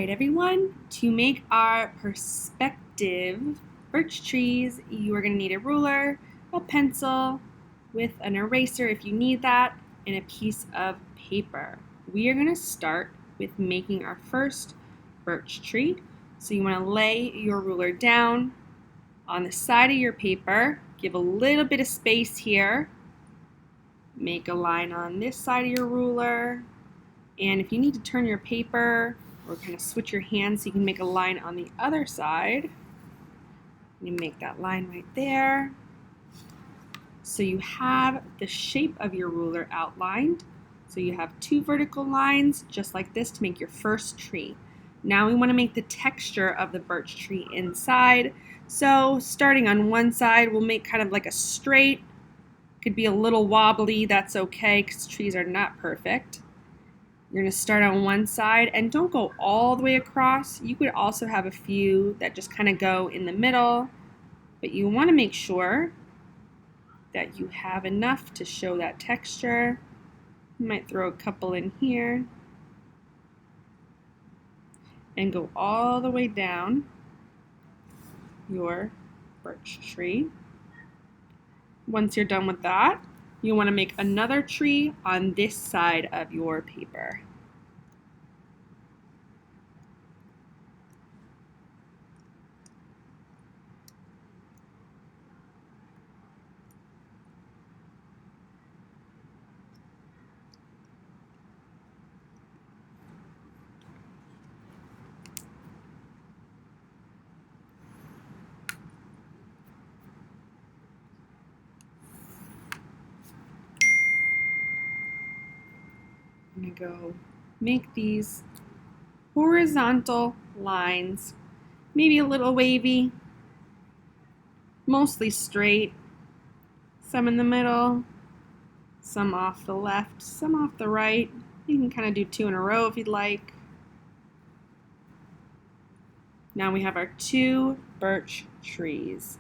All right, everyone, to make our perspective birch trees, you are going to need a ruler, a pencil, with an eraser if you need that, and a piece of paper. We are going to start with making our first birch tree. So you want to lay your ruler down on the side of your paper, give a little bit of space here, make a line on this side of your ruler, and if you need to turn your paper or kind of switch your hands so you can make a line on the other side, you make that line right there. So you have the shape of your ruler outlined. So you have two vertical lines just like this to make your first tree. Now we want to make the texture of the birch tree inside. So starting on one side, we'll make kind of like a straight. Could be a little wobbly, that's okay because trees are not perfect. You're going to start on one side and don't go all the way across. You could also have a few that just kind of go in the middle, but you want to make sure that you have enough to show that texture. You might throw a couple in here and go all the way down your birch tree. Once you're done with that, you want to make another tree on this side of your paper. I'm going to go make these horizontal lines, maybe a little wavy, mostly straight, some in the middle, some off the left, some off the right. You can kind of do two in a row if you'd like. Now we have our two birch trees.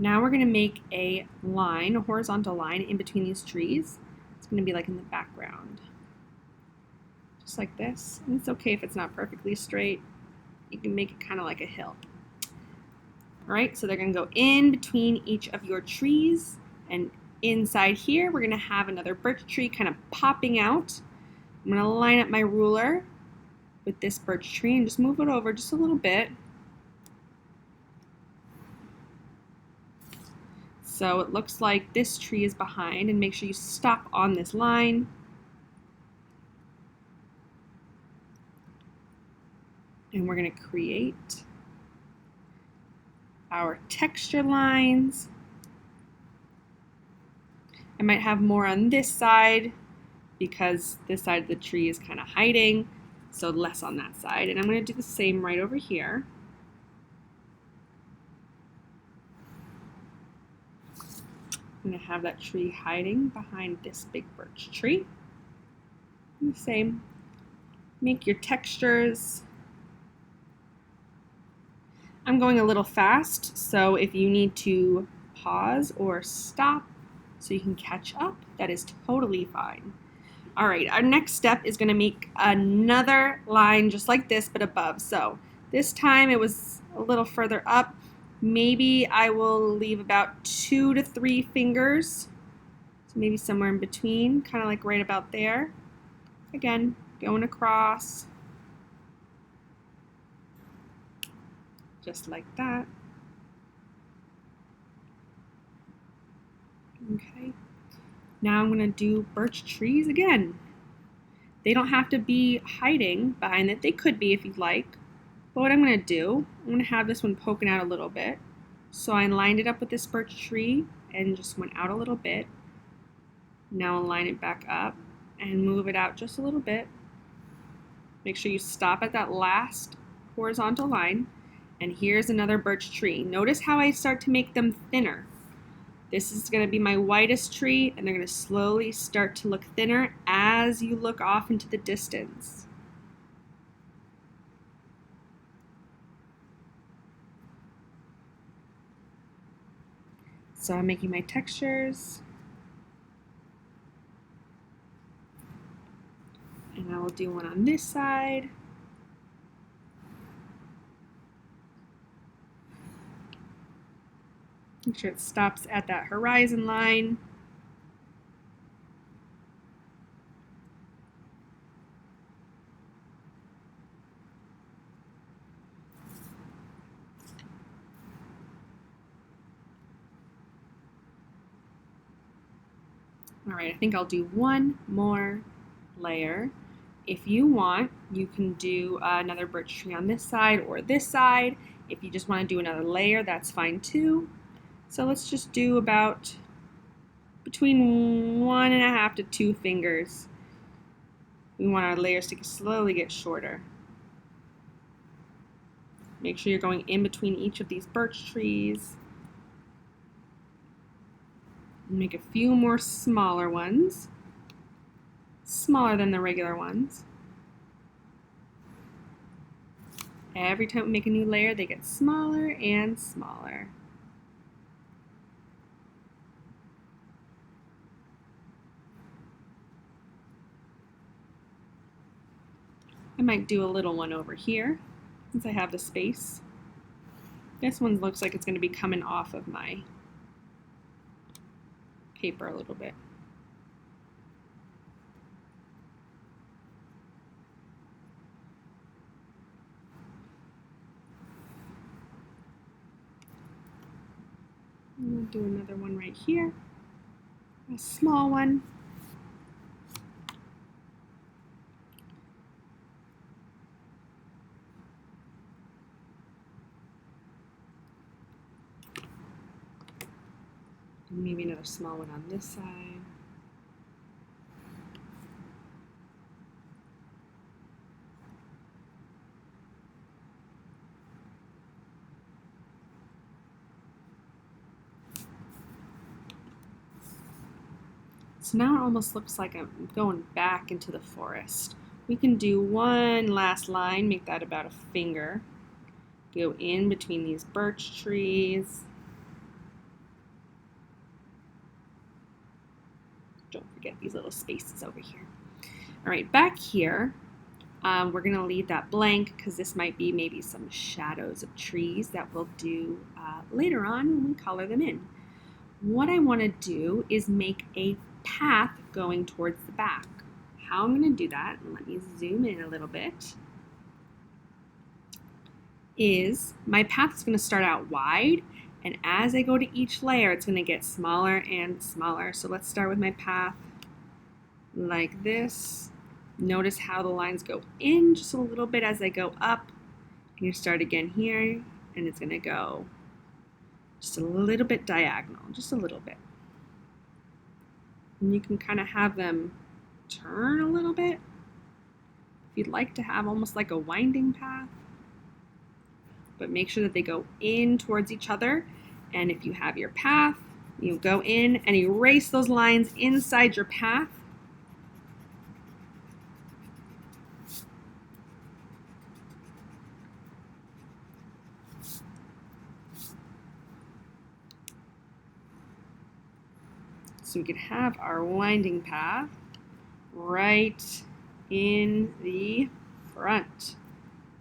Now we're going to make a line, a horizontal line in between these trees. It's going to be like in the background. Just like this. And it's okay if it's not perfectly straight. You can make it kind of like a hill. All right, so they're going to go in between each of your trees, and inside here we're going to have another birch tree kind of popping out. I'm going to line up my ruler with this birch tree and just move it over just a little bit. So it looks like this tree is behind, and make sure you stop on this line. And we're going to create our texture lines. I might have more on this side because this side of the tree is kind of hiding, so less on that side. And I'm going to do the same right over here. I'm going to have that tree hiding behind this big birch tree. And the same. Make your textures. I'm going a little fast, so if you need to pause or stop so you can catch up, that is totally fine. All right, our next step is going to make another line just like this, but above. So this time it was a little further up. Maybe I will leave about 2 to 3 fingers, so maybe somewhere in between, kind of like right about there. Again, going across, just like that. Okay, now I'm going to do birch trees again. They don't have to be hiding behind it. They could be if you'd like. But what I'm going to do, I'm going to have this one poking out a little bit. So I lined it up with this birch tree and just went out a little bit. Now I'll line it back up and move it out just a little bit. Make sure you stop at that last horizontal line. And here's another birch tree. Notice how I start to make them thinner. This is going to be my whitest tree, and they're going to slowly start to look thinner as you look off into the distance. So I'm making my textures. And I will do one on this side. Make sure it stops at that horizon line. All right, I think I'll do one more layer. If you want, you can do another birch tree on this side or this side. If you just want to do another layer, that's fine too. So let's just do about between 1.5 to 2 fingers. We want our layers to slowly get shorter. Make sure you're going in between each of these birch trees. Make a few more smaller ones, smaller than the regular ones. Every time we make a new layer, they get smaller and smaller. I might do a little one over here since I have the space. This one looks like it's going to be coming off of my paper a little bit. We'll do another one right here, a small one. And maybe another small one on this side. So now it almost looks like I'm going back into the forest. We can do one last line, make that about a finger. Go in between these birch trees. Don't forget these little spaces over here. All right, back here, we're gonna leave that blank because this might be maybe some shadows of trees that we'll do later on when we color them in. What I wanna do is make a path going towards the back. How I'm going to do that, and let me zoom in a little bit, is my path is going to start out wide, and as I go to each layer, it's going to get smaller and smaller. So let's start with my path like this. Notice how the lines go in just a little bit as I go up. You start again here, and it's going to go just a little bit diagonal, just a little bit. And you can kind of have them turn a little bit if you'd like to have almost like a winding path. But make sure that they go in towards each other. And if you have your path, you go in and erase those lines inside your path. So we can have our winding path right in the front.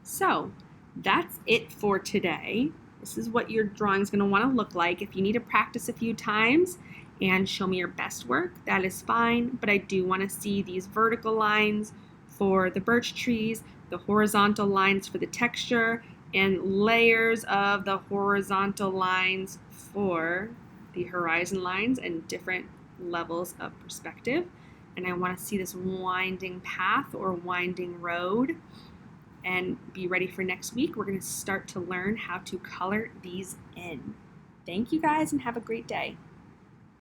So that's it for today. This is what your drawing is going to want to look like. If you need to practice a few times and show me your best work, that is fine, but I do want to see these vertical lines for the birch trees, the horizontal lines for the texture, and layers of the horizontal lines for the horizon lines and different levels of perspective. And I want to see this winding path or winding road. And be ready for next week. We're going to start to learn how to color these in. Thank you guys and have a great day.